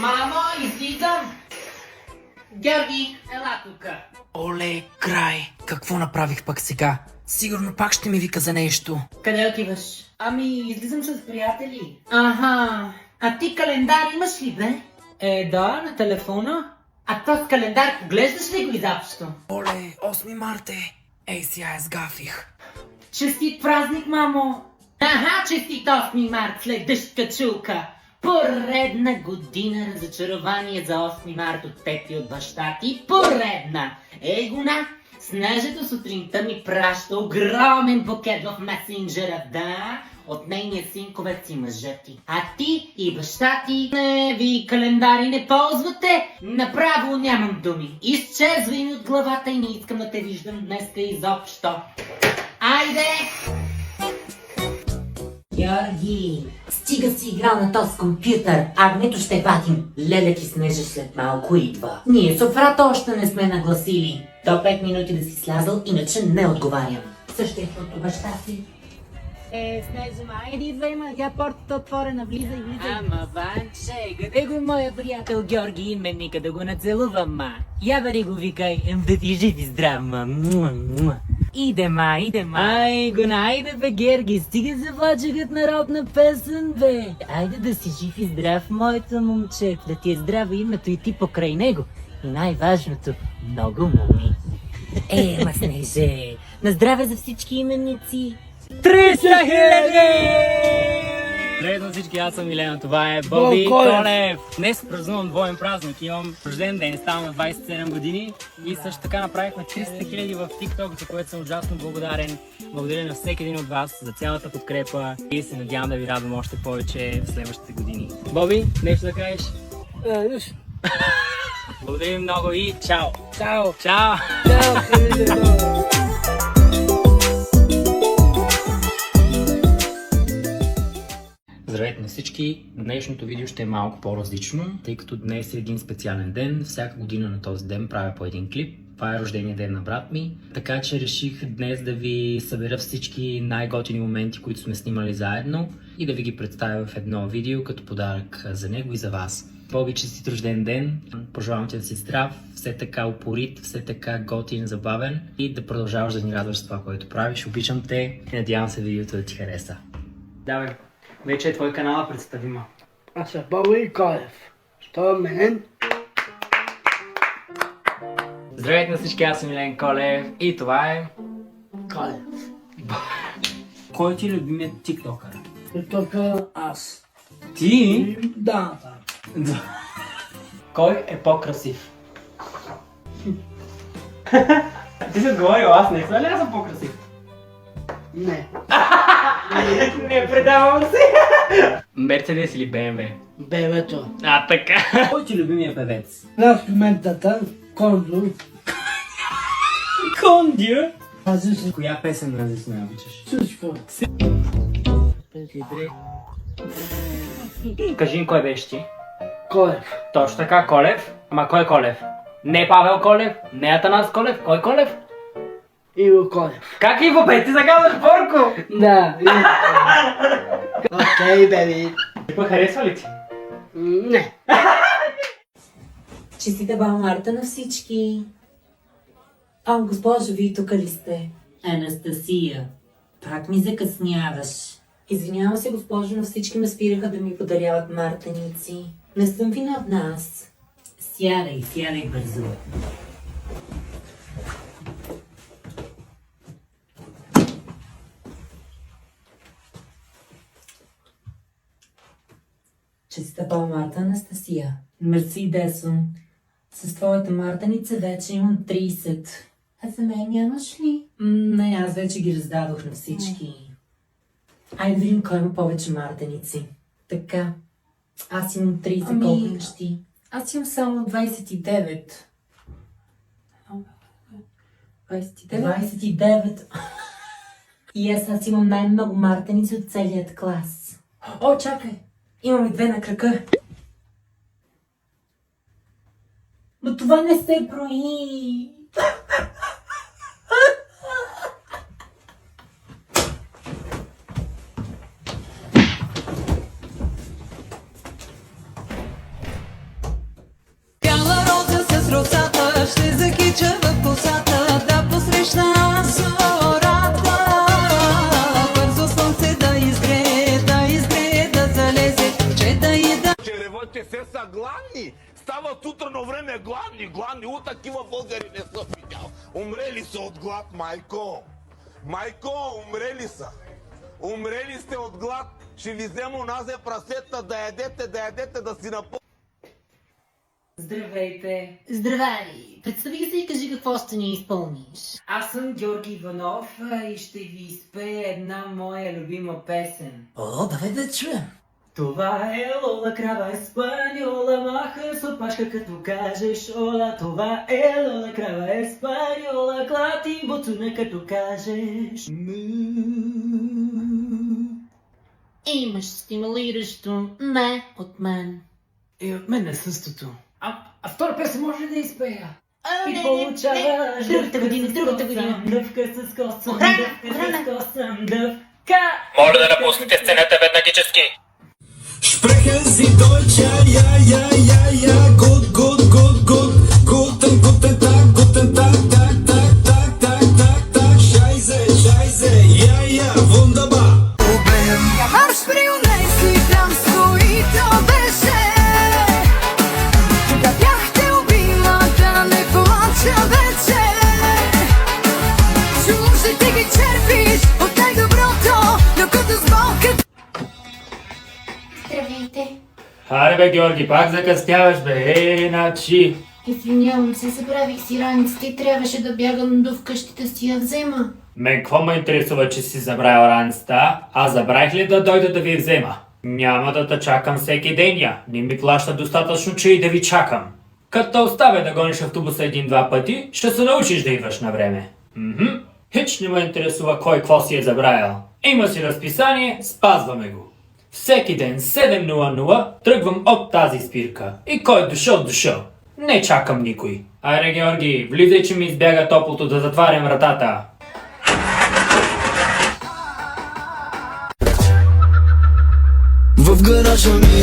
Мамо, излизам! Георги, ела тука! Оле, край! Какво направих пък сега? Сигурно пак ще ми вика за нещо. Къде отиваш? Ами, излизам с приятели. Аха, а ти календар имаш ли, бе? Да, на телефона. А този календар поглеждаш ли го изобщо? Оле, 8 марта е. Ей, сега я сгафих. Честит празник, мамо! Аха, честит 8 март след дъжд качулка! Поредна година разочарование за 8 март от теб и от баща ти. Поредна! Егона, Снежето сутринта ми праща огромен букет в месенджера, да, от нейния синковец и мъжа ти. А ти и баща ти, не, ви календари не ползвате, направо нямам думи. Изчезвай ми от главата и не искам да те виждам днеска изобщо. Айде! Георги, стига си играл на този компютър. Агнето ще патим. Леля ти Снежа след малко идва. Ние софрата още не сме нагласили. До 5 минути да си слязал, иначе не отговарям. Съществото баща си. Снежа, айде идва, има тя портата отворена, влизай. Ама, Ванче, къде го моя приятел Георги именника да го нацелувам, ма? Я бъде го викай, да ти жив и здрав, ма. Идем. Айде бе, Георги, стига за влачъкът народна песен, бе. Айде да си жив и здрав, моето момче, да ти е здраво името и ти покрай него. И най-важното, много моми. Ма Снеже, на здраве за всички именници. 300 000! Привет на всички, аз съм Милена, това е Боби Колев. Днес празнувам двоен празник, имам рожден ден, ставам на 27 години и също така направихме 300 000 в TikTok, за което съм ужасно благодарен. Благодаря на всеки един от вас за цялата подкрепа и се надявам да ви радвам още повече в следващите години. Боби, нещо да кажеш? Нищо. Благодаря ви много и чао! Чао! Чао! Здравейте на всички! Днешното видео ще е малко по-различно, тъй като днес е един специален ден. Всяка година на този ден правя по един клип. Това е рождения ден на брат ми, така че реших днес да ви събера всички най-готини моменти, които сме снимали заедно и да ви ги представя в едно видео като подарък за него и за вас. Боби, честит рожден ден! Пожелавам ти да си здрав, все така упорит, все така готин, забавен и да продължаваш да ни радваш с това, което правиш. Обичам те и надявам се видеото да ти хареса. Давай! Вече е твой канал, представи ма. Аз съм Боби Колев. Що мен? Здравейте на всички, аз съм Милен Колев и това е... Колев. Кой ти е любимият тиктокър? И тук аз. Ти? Да. Кой е по-красив? Ти си отговорил, аз не съм ли аз съм по-красив? Не. Не предавам се! Мерцедес или БМВ? Бебето. А, така. Кой ти е любимия певец? Аз в момента Кондо. Кондио? Аз Коя песен на обичаш? всичко. Кажи ми кой беше ти? Колев. Точно така, Колев. Ама кой Колев? Не Павел Колев, не Атанас Колев, кой Колев? Иво Колев. Как Иво, бе? Ти загадваш Борко! Да. Окей, беби. Какво харесва ли ти? Не. Честита баба Марта на всички. Госпожо, вие тук ли сте? Анастасия, пак ми закъсняваш. Извинявам се, госпожо, но всички ме спираха да ми подаряват мартеници. Не съм виновна аз. Сядай бързо. Честита баба Марта, Анастасия. Мерси, Десо. С твоята мартеница вече имам 30. А за мен нямаш ли? Не, аз вече ги раздадох на всички. Айде да видим кой има повече мартеници. Така. Аз имам 30, колко имаш ти? Аз имам само 29. 29? И аз имам най-много мартеници от целият клас. О, чакай! Имам и 2 на крака. Но това не се брои. ще закича в косата, да посрещна зората. Бързо слънце да изгрее, да залезе, че да и да. Черевъци се са гладни. Стават утрено време гладни. У такива българи не съм видял. Умрели са от глад, майко. Майко, умрели са. Умрели сте от глад. Ще ви взема уназе прасета да ядете, да си напълните. Здравейте! Здравей! Представи се и кажи какво ще ни изпълниш. Аз съм Георги Иванов и ще ви изпея една моя любима песен. О, давай да чуем. Това е Лола крава еспаньола, маха с опашка като кажеш ола. Това е Лола крава еспаньола, клати буцуна като кажеш му. Имаш стимулиращо не от мен. И от мен е същото. А втора песен може ли да изпея? А, И получаваш Другата година. дъвка с косъм, Охрана, дъвка с косъм, дъвка. Моля да напуснете сцената веднагически. Sprechen Sie Deutsch, ja, gut, guten Tag, Scheiße, ja, wunderbar. Марш прионесли там своите беше. Да бяхте убила, да не плача вече. Чужди ти ги черпиш от най-доброто, докато с болка. Здравейте! Аре бе, Георги, пак закъсняваш бе, начи. Извинявам се, забравих си раницата и трябваше да бягам до вкъщи да си я взема. Мен какво ме интересува, че си забравил раницата? А забравих ли да дойда да ви взема? Няма да те чакам всеки ден я. Не ми плаща достатъчно, че и да ви чакам. Като оставя да гониш автобуса един-два пъти, ще се научиш да идваш на време. Хич не ме интересува кой какво си е забравил. Има си разписание, спазваме го. Всеки ден 7:00 тръгвам от тази спирка. И кой дошъл. Не чакам никой. Айде, Георги, влизай, че ми избяга топлото да затварям вратата. В гаража ми